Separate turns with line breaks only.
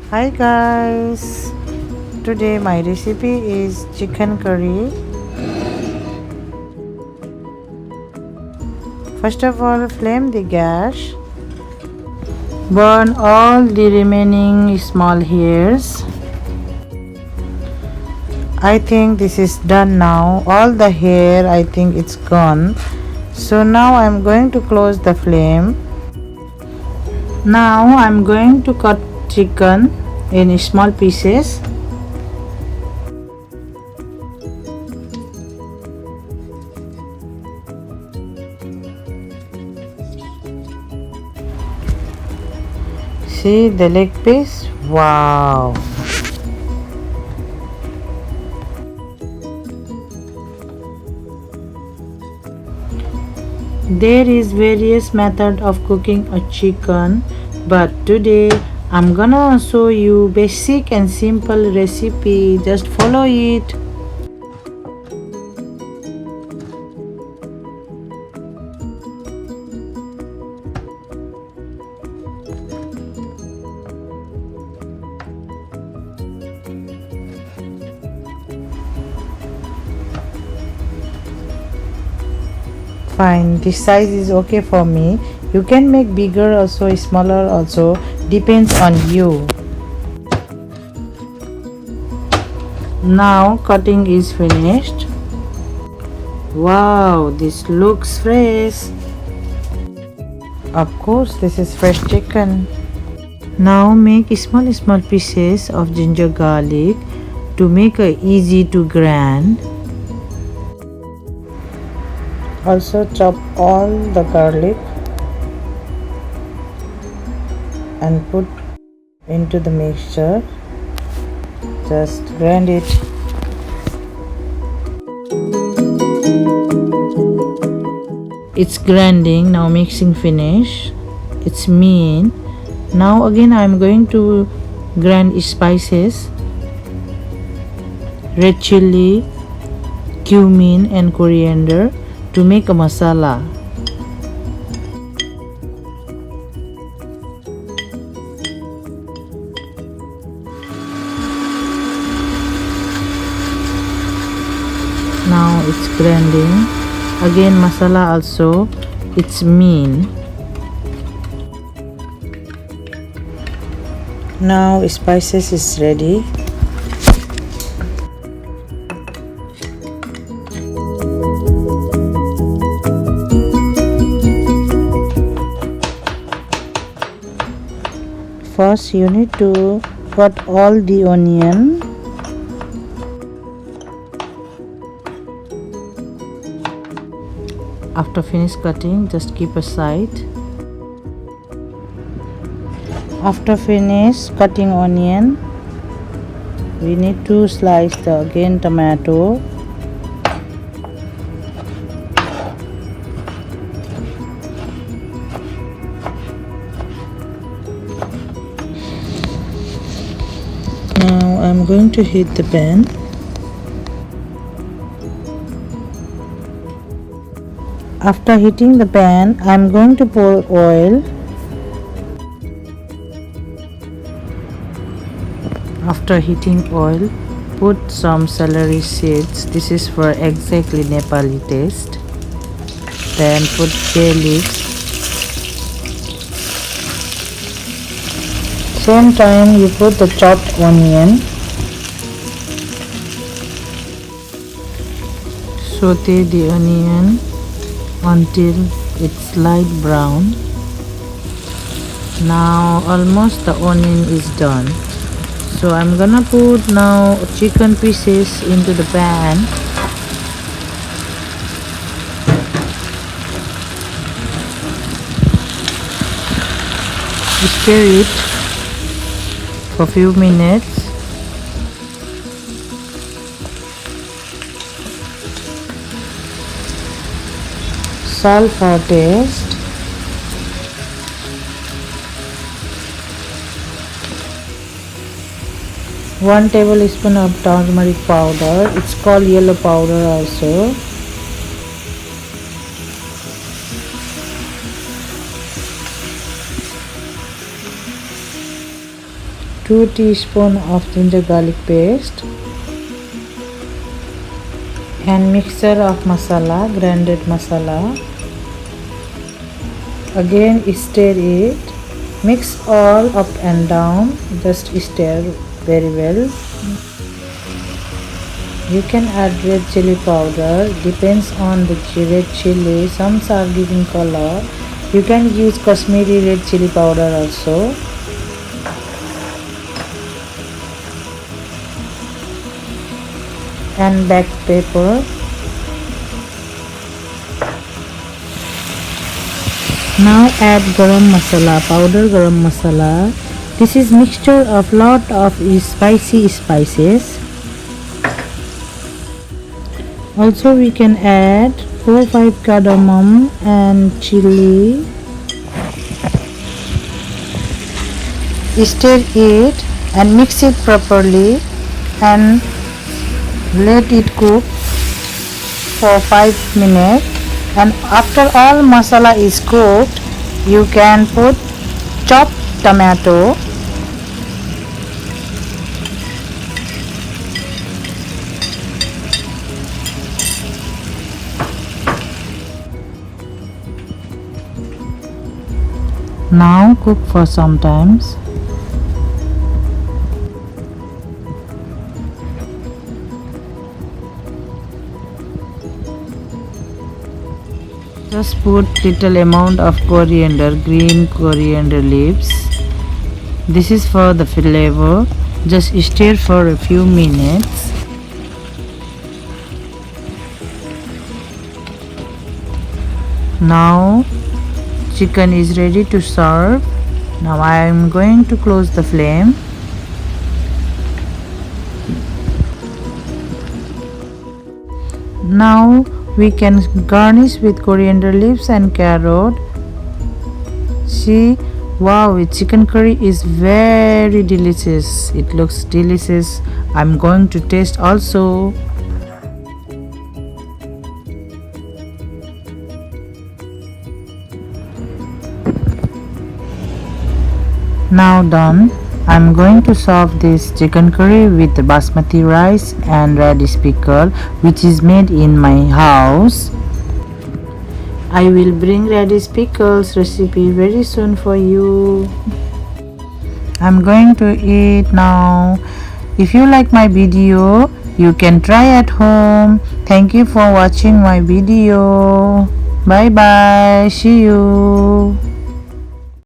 Hi guys, today my recipe is chicken curry. First of all, flame the gas, burn all the remaining small hairs. I think this is done now. All the hair, I think it's gone. So now I'm going to close the flame. Now I'm going to cut chicken in small pieces. See the leg piece? Wow! There is various method of cooking a chicken, but today I'm gonna show you basic and simple recipe. Just follow it. Fine, this size is okay for me. You can make bigger also, smaller also, depends on you. Now cutting is finished. Wow, this looks fresh. Of course, this is fresh chicken. Now make small pieces of ginger garlic to make it easy to grind. Also chop all the garlic and put into the mixture. Just grind it. It's grinding. Now mixing finish. It's mean. Now again I'm going to grind spices, red chilli, cumin and coriander to make a masala. Now it's grinding. Again masala also, it's mean. Now spices is ready. First you need to cut all the onion. After finish cutting, just keep aside. After finish cutting onion, we need to slice the again tomato. Now I'm going to heat the pan. After heating the pan, I'm going to pour oil. After heating oil, put some celery seeds. This is for exactly Nepali taste. Then put bay leaves. Same time you put the chopped onion. Saute the onion until it's light brown. Now almost the onion is done. So I'm gonna put now chicken pieces into the pan. Stir it for a few minutes. Salt for taste. One tablespoon of turmeric powder. It's called yellow powder also. 2 teaspoons of ginger garlic paste and mixture of masala, grounded masala. Again stir it, mix all up and down, just stir very well. You can add red chilli powder, depends on the red chilli, some are giving color. You can use Kashmiri red chilli powder also. And black pepper. Now add garam masala, powder garam masala. This is mixture of lot of spicy spices. Also we can add 4-5 cardamom and chilli. Stir it and mix it properly and let it cook for 5 minutes. And after all masala is cooked, you can put chopped tomato. Now cook for some times. Just put little amount of coriander, green coriander leaves. This is for the flavor. Just stir for a few minutes. Now chicken is ready to serve. Now I am going to close the flame. Now we can garnish with coriander leaves and carrot. See, wow, chicken curry is very delicious. It looks delicious. I'm going to taste also. Now done. I'm going to serve this chicken curry with basmati rice and radish pickle, which is made in my house. I will bring radish pickles recipe very soon for you. I'm going to eat now. If you like my video, you can try at home. Thank you for watching my video. Bye bye. See you.